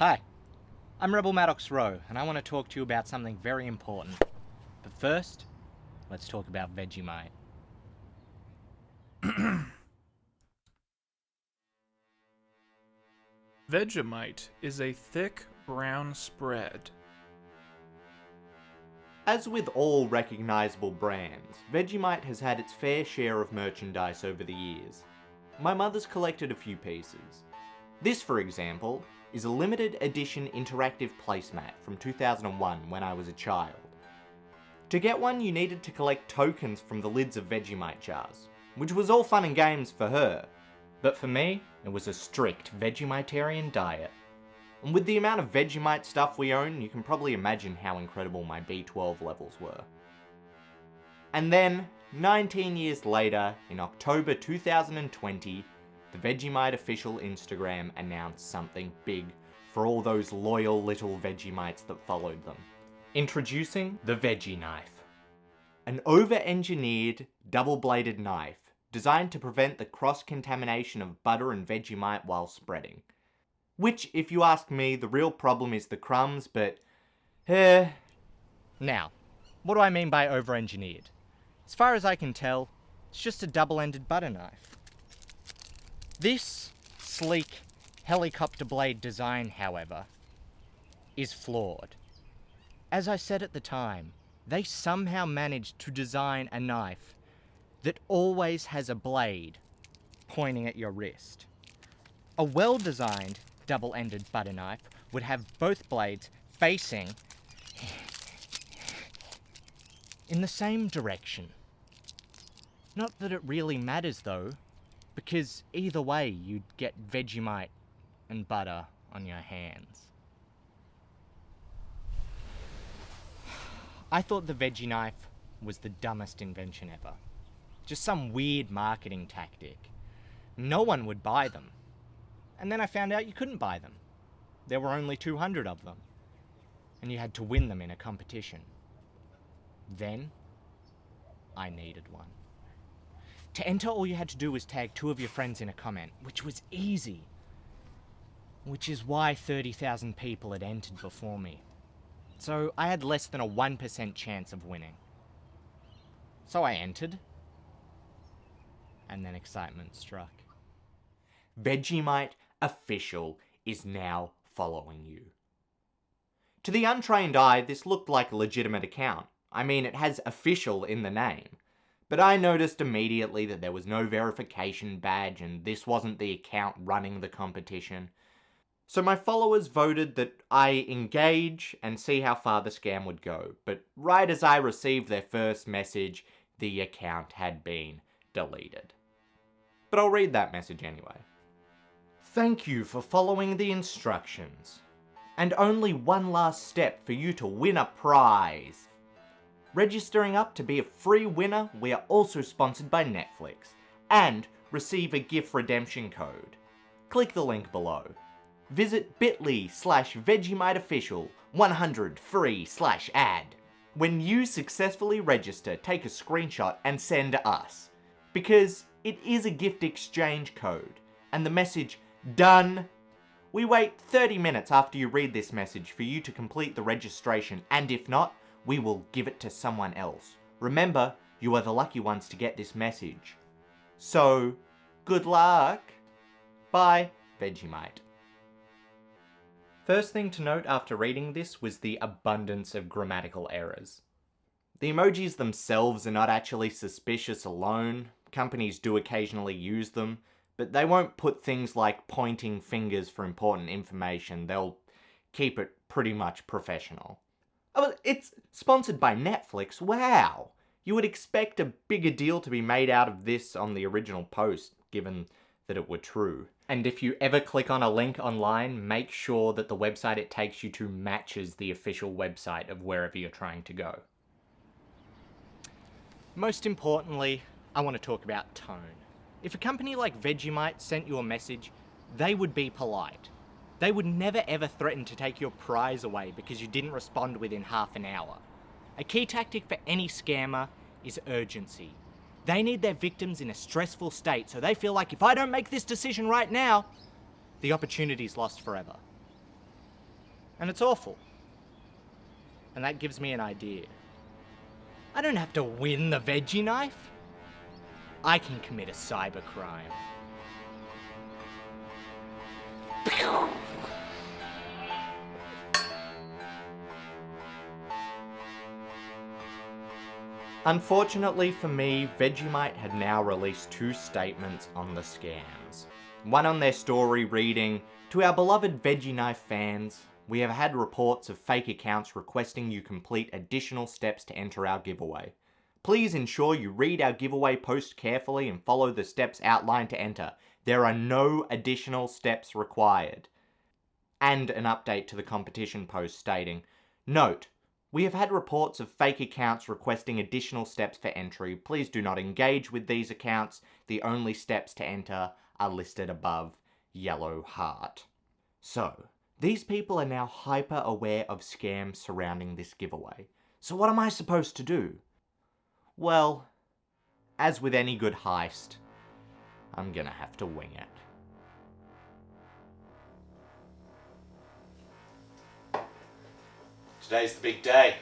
Hi, I'm RebelMaddocksRoe, and I want to talk to you about something very important. But first, let's talk about Vegemite. Vegemite is a thick, brown spread. As with all recognisable brands, Vegemite has had its fair share of merchandise over the years. My mother's collected a few pieces. This, for example, is a limited edition interactive placemat from 2001 when I was a child. To get one, you needed to collect tokens from the lids of Vegemite jars, which was all fun and games for her. But for me, it was a strict Vegemitarian diet. And with the amount of Vegemite stuff we own, you can probably imagine how incredible my B12 levels were. And then, 19 years later, in October 2020, the Vegemite official Instagram announced something big for all those loyal little Vegemites that followed them. Introducing the Vegeknife, an over-engineered, double-bladed knife designed to prevent the cross-contamination of butter and Vegemite while spreading. Which, if you ask me, the real problem is the crumbs, but... Now, what do I mean by over-engineered? As far as I can tell, it's just a double-ended butter knife. This sleek helicopter blade design, however, is flawed. As I said at the time, they somehow managed to design a knife that always has a blade pointing at your wrist. A well-designed double-ended butter knife would have both blades facing in the same direction. Not that it really matters though, because either way you'd get Vegemite and butter on your hands. I thought the Vegeknife was the dumbest invention ever. Just some weird marketing tactic. No one would buy them. And then I found out you couldn't buy them. There were only 200 of them. And you had to win them in a competition. Then, I needed one. To enter, all you had to do was tag 2 of your friends in a comment, which was easy. Which is why 30,000 people had entered before me. So I had less than a 1% chance of winning. So I entered. And then excitement struck. Vegemite Official is now following you. To the untrained eye, this looked like a legitimate account. I mean, it has official in the name. But I noticed immediately that there was no verification badge and this wasn't the account running the competition. So my followers voted that I engage and see how far the scam would go. But right as I received their first message, the account had been deleted. But I'll read that message anyway. Thank you for following the instructions. And only one last step for you to win a prize. Registering up to be a free winner, we are also sponsored by Netflix. And receive a gift redemption code. Click the link below. Visit bit.ly/VegemiteOfficial 100 free/ad. When you successfully register, take a screenshot and send us. Because it is a gift exchange code. And the message, done. We wait 30 minutes after you read this message for you to complete the registration, and if not, we will give it to someone else. Remember, you are the lucky ones to get this message. So, good luck. Bye, Vegemite. First thing to note after reading this was the abundance of grammatical errors. The emojis themselves are not actually suspicious alone. Companies do occasionally use them, but they won't put things like pointing fingers for important information. They'll keep it pretty much professional. Oh, it's sponsored by Netflix. Wow! You would expect a bigger deal to be made out of this on the original post, given that it were true. And if you ever click on a link online, make sure that the website it takes you to matches the official website of wherever you're trying to go. Most importantly, I want to talk about tone. If a company like Vegemite sent you a message, they would be polite. They would never ever threaten to take your prize away because you didn't respond within half an hour. A key tactic for any scammer is urgency. They need their victims in a stressful state, so they feel like if I don't make this decision right now, the opportunity's lost forever. And it's awful. And that gives me an idea. I don't have to win the veggie knife. I can commit a cybercrime. Unfortunately for me, Vegemite had now released 2 statements on the scams. One on their story reading, "To our beloved Vegeknife fans, we have had reports of fake accounts requesting you complete additional steps to enter our giveaway. Please ensure you read our giveaway post carefully and follow the steps outlined to enter. There are no additional steps required." And an update to the competition post stating, "Note, we have had reports of fake accounts requesting additional steps for entry. Please do not engage with these accounts. The only steps to enter are listed above. Yellow heart." So, these people are now hyper aware of scams surrounding this giveaway. So what am I supposed to do? Well, as with any good heist, I'm gonna have to wing it. Today's the big day.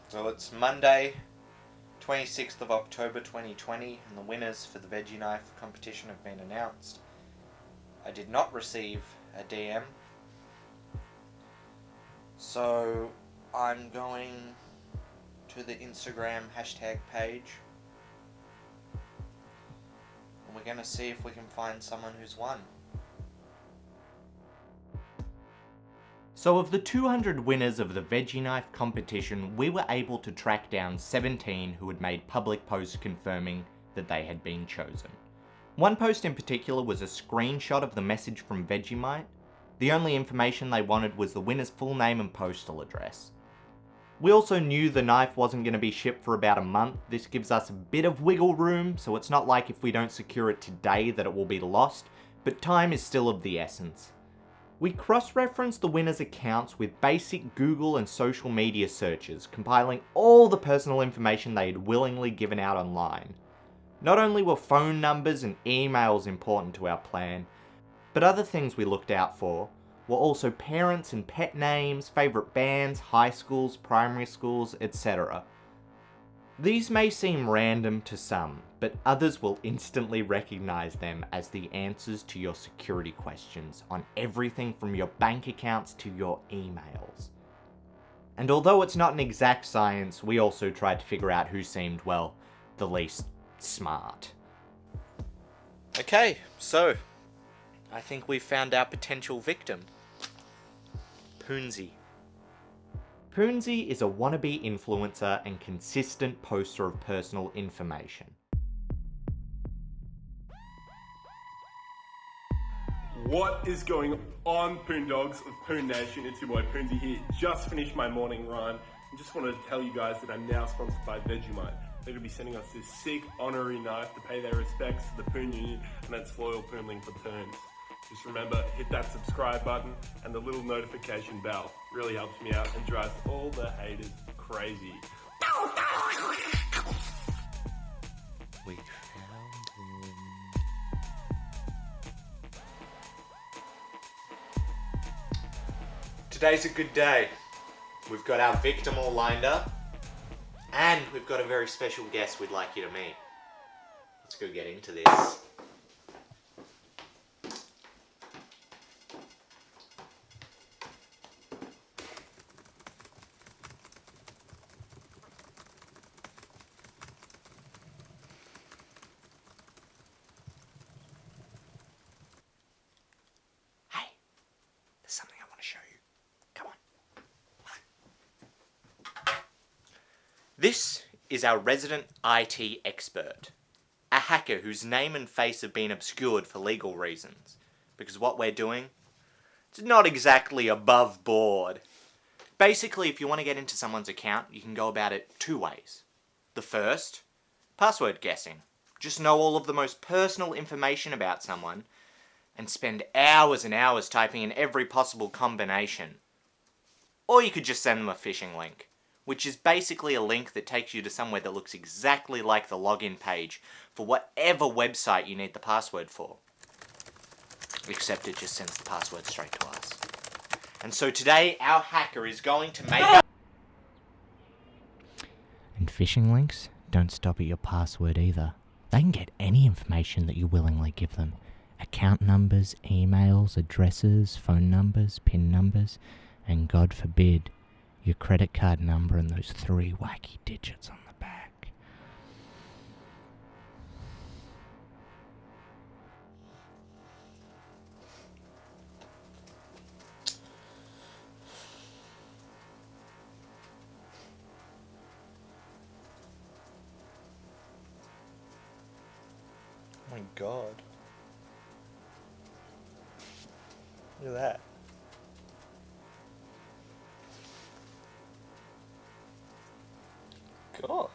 So it's Monday, 26th of October 2020, and the winners for the Vegeknife competition have been announced. I did not receive a DM, so I'm going to the Instagram hashtag page, and we're going to see if we can find someone who's won. So of the 200 winners of the Vegeknife competition, we were able to track down 17 who had made public posts confirming that they had been chosen. One post in particular was a screenshot of the message from Vegemite. The only information they wanted was the winner's full name and postal address. We also knew the knife wasn't going to be shipped for about a month. This gives us a bit of wiggle room, so it's not like if we don't secure it today that it will be lost, but time is still of the essence. We cross-referenced the winners' accounts with basic Google and social media searches, compiling all the personal information they had willingly given out online. Not only were phone numbers and emails important to our plan, but other things we looked out for were also parents and pet names, favourite bands, high schools, primary schools, etc. These may seem random to some, but others will instantly recognise them as the answers to your security questions on everything from your bank accounts to your emails. And although it's not an exact science, we also tried to figure out who seemed, well, the least smart. Okay, so I think we've found our potential victim. Poonsy. Poonsy is a wannabe influencer and consistent poster of personal information. What is going on, Poon Dogs of Poon Nation? It's your boy Poonsy here. Just finished my morning run and just wanted to tell you guys that I'm now sponsored by Vegemite. They're going to be sending us this sick honorary knife to pay their respects to the Poon Union and its loyal Poonling returns. Just remember, hit that subscribe button and the little notification bell. Really helps me out and drives all the haters crazy. We found him. Today's a good day. We've got our victim all lined up, and we've got a very special guest we'd like you to meet. Let's go get into this. There's something I want to show you. Come on. This is our resident IT expert. A hacker whose name and face have been obscured for legal reasons. Because what we're doing, it's not exactly above board. Basically, if you want to get into someone's account, you can go about it 2 ways. The first, password guessing. Just know all of the most personal information about someone and spend hours and hours typing in every possible combination. Or you could just send them a phishing link. which is basically a link that takes you to somewhere that looks exactly like the login page for whatever website you need the password for. Except it just sends the password straight to us. And so today, our hacker is going to make up... And phishing links don't stop at your password either. They can get any information that you willingly give them. Account numbers, emails, addresses, phone numbers, PIN numbers, and God forbid, your credit card number and those 3 wacky digits on the back. Oh my god. Look at that. God.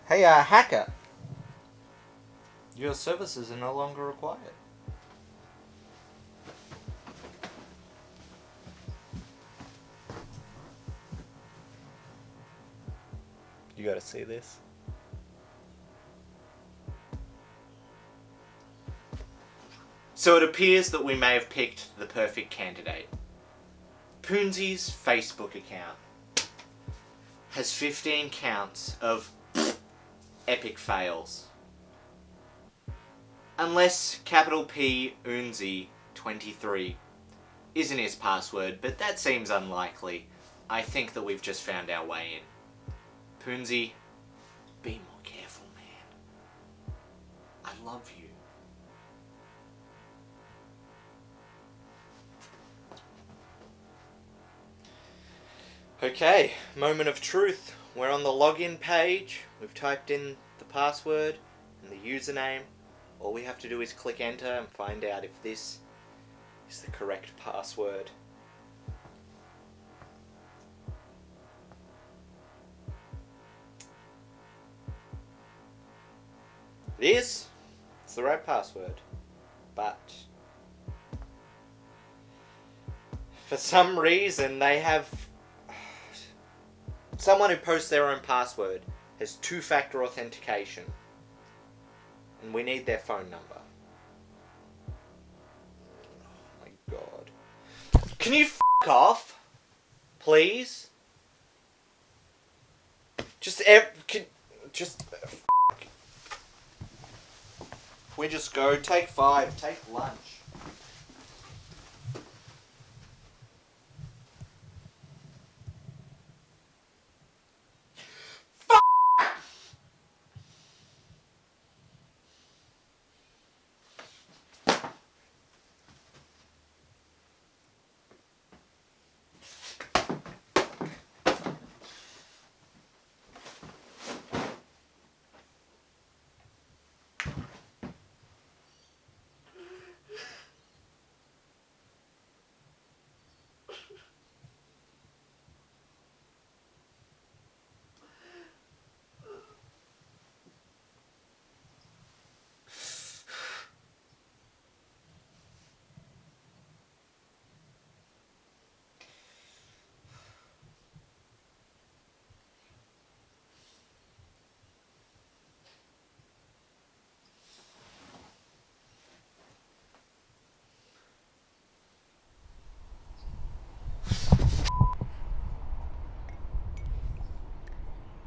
Hey, hacker. Your services are no longer required. You gotta see this. So it appears that we may have picked the perfect candidate. Poonsy's Facebook account has 15 counts of epic fails. Unless capital P Poonsy 23 isn't his password, but that seems unlikely. I think that we've just found our way in. Poonsy, be more careful, man. I love you. Okay, moment of truth. We're on the login page. We've typed in the password and the username. All we have to do is click enter and find out if this is the correct password. It is. It's the right password. But for some reason they have... Someone who posts their own password has 2-factor authentication. And we need their phone number. Oh my god. Can you f*** off? Please? We just go, take 5, take lunch.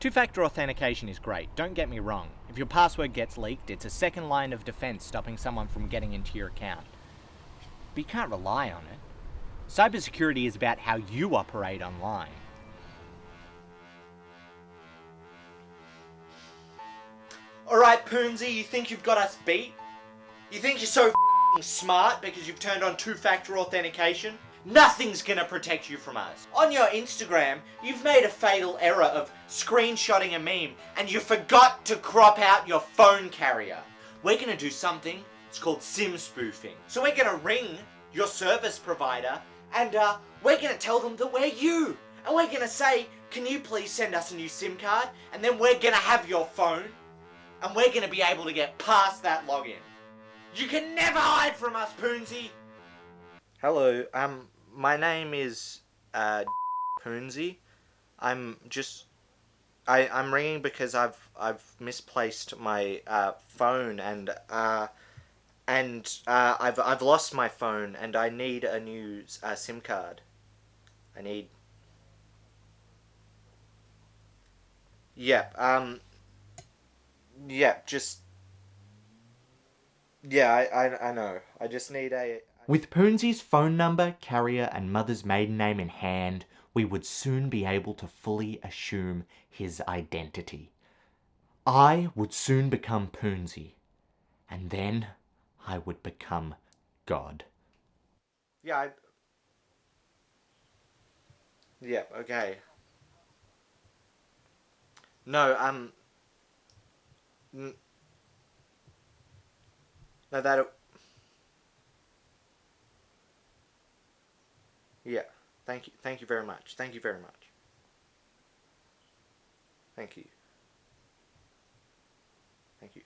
Two-factor authentication is great, don't get me wrong. If your password gets leaked, it's a second line of defense stopping someone from getting into your account. But you can't rely on it. Cybersecurity is about how you operate online. Alright, Poonsy, you think you've got us beat? You think you're so smart because you've turned on 2-factor authentication? Nothing's gonna protect you from us. On your Instagram, you've made a fatal error of screenshotting a meme and you forgot to crop out your phone carrier. We're gonna do something, it's called SIM spoofing. So we're gonna ring your service provider and we're gonna tell them that we're you. And we're gonna say, can you please send us a new SIM card? And then we're gonna have your phone and we're gonna be able to get past that login. You can never hide from us, Poonsy! Hello, my name is, Poonsy. I'm ringing because I've misplaced my phone and I've lost my phone and I need a new SIM card. I need. Yeah. Yeah. Just. Yeah. I know. I just need a. With Poonsy's phone number, carrier, and mother's maiden name in hand, we would soon be able to fully assume his identity. I would soon become Poonsy, and then I would become God. Yeah. Yeah. Okay. No. No. That. Yeah. Thank you. Thank you very much. Thank you very much. Thank you. Thank you.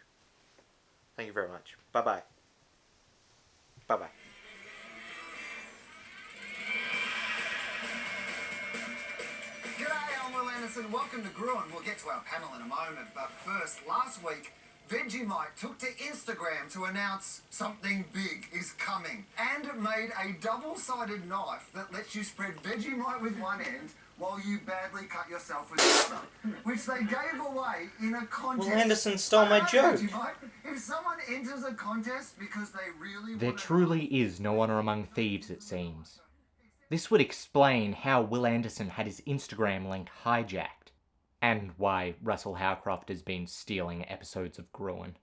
Thank you very much. Bye-bye. Bye-bye. G'day, I'm Will Anderson. Welcome to Gruen. We'll get to our panel in a moment. But first, last week, Vegemite took to Instagram to announce something big is coming and made a double-sided knife that lets you spread Vegemite with one end while you badly cut yourself with the other, which they gave away in a contest. Will Anderson stole my joke. Vegemite, if someone enters a contest because they really There want to... truly is no honor among thieves, it seems. This would explain how Will Anderson had his Instagram link hijacked, and why Russell Howcroft has been stealing episodes of Gruen.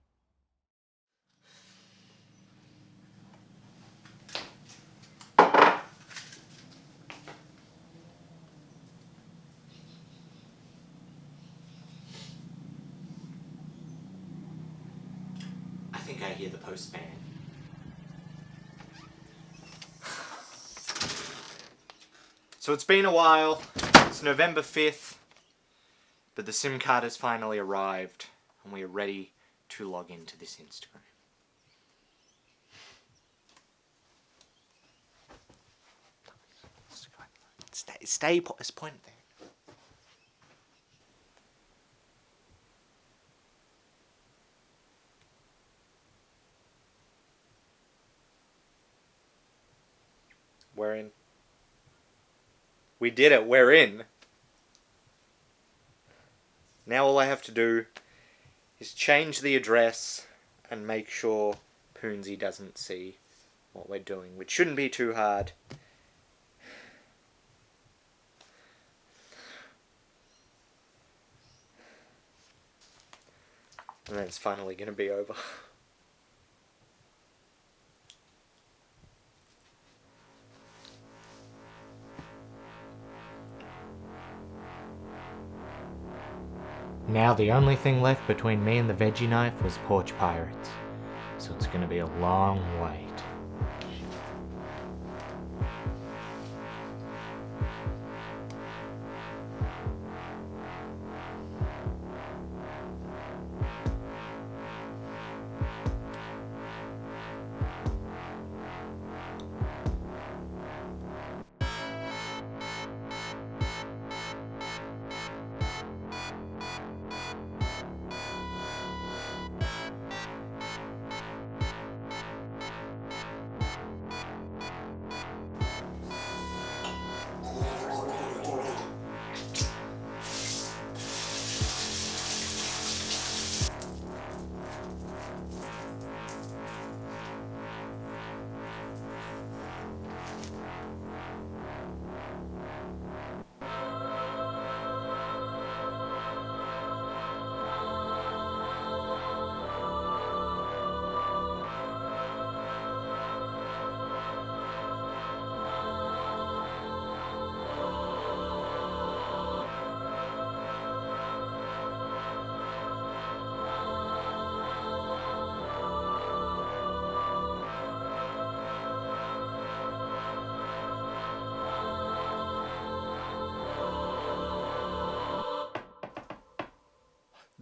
I think I hear the postman. So it's been a while. It's November 5th. But the SIM card has finally arrived. And we are ready to log into this Instagram. Stay point there. We're in. We did it. We're in. Now all I have to do is change the address and make sure Poonsy doesn't see what we're doing, which shouldn't be too hard. And then it's finally going to be over. Now the only thing left between me and the Vegeknife was Porch Pirates, so it's gonna be a long wait.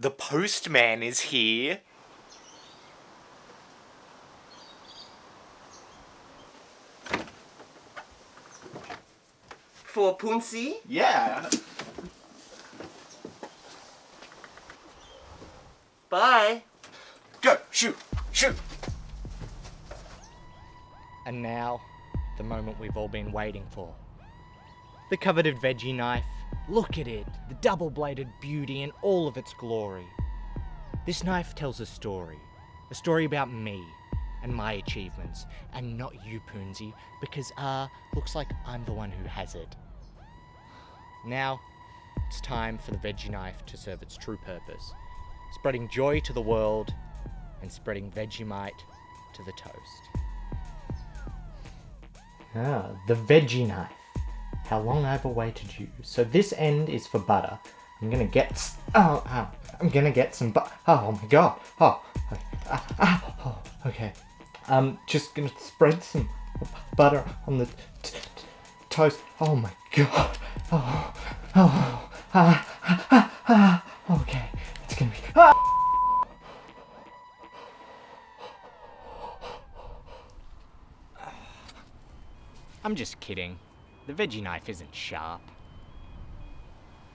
The postman is here. For Poonsy? Yeah. Bye. Go, shoot, shoot. And now, the moment we've all been waiting for. The coveted veggie knife. Look at it, the double-bladed beauty in all of its glory. This knife tells a story about me and my achievements, and not you, Poonsy, because looks like I'm the one who has it. Now, it's time for the veggie knife to serve its true purpose, spreading joy to the world and spreading Vegemite to the toast. The veggie knife. How long I've awaited you. So this end is for butter. I'm gonna get I'm gonna get some oh my god. Okay. I'm just gonna spread some butter on the toast. Oh my god. Okay. It's gonna be I'm just kidding. The veggie knife isn't sharp.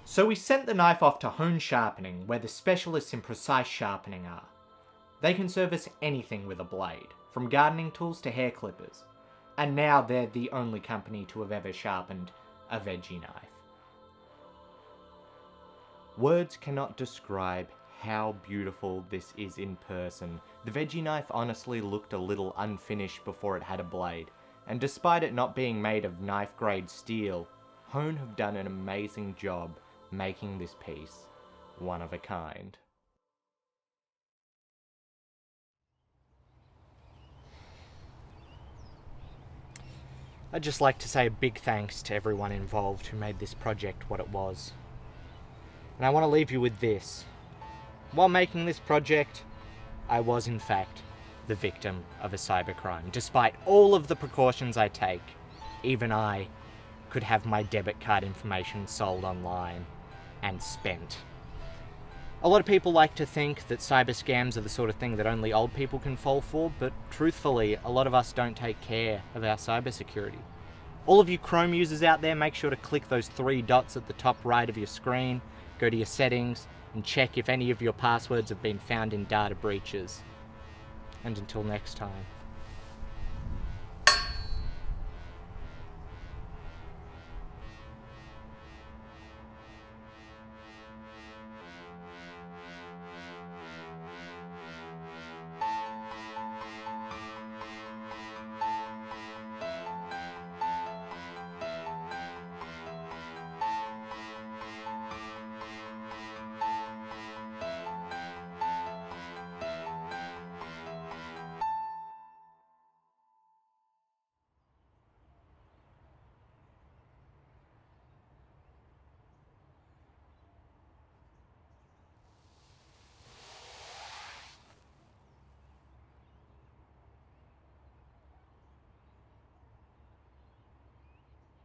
So we sent the knife off to Hone Sharpening, where the specialists in precise sharpening are. They can service anything with a blade, from gardening tools to hair clippers. And now they're the only company to have ever sharpened a veggie knife. Words cannot describe how beautiful this is in person. The veggie knife honestly looked a little unfinished before it had a blade. And despite it not being made of knife-grade steel, Hone have done an amazing job making this piece one of a kind. I'd just like to say a big thanks to everyone involved who made this project what it was. And I want to leave you with this. While making this project, I was in fact the victim of a cybercrime. Despite all of the precautions I take, even I could have my debit card information sold online and spent. A lot of people like to think that cyber scams are the sort of thing that only old people can fall for, but truthfully, a lot of us don't take care of our cybersecurity. All of you Chrome users out there, make sure to click those 3 dots at the top right of your screen, go to your settings, and check if any of your passwords have been found in data breaches. And until next time.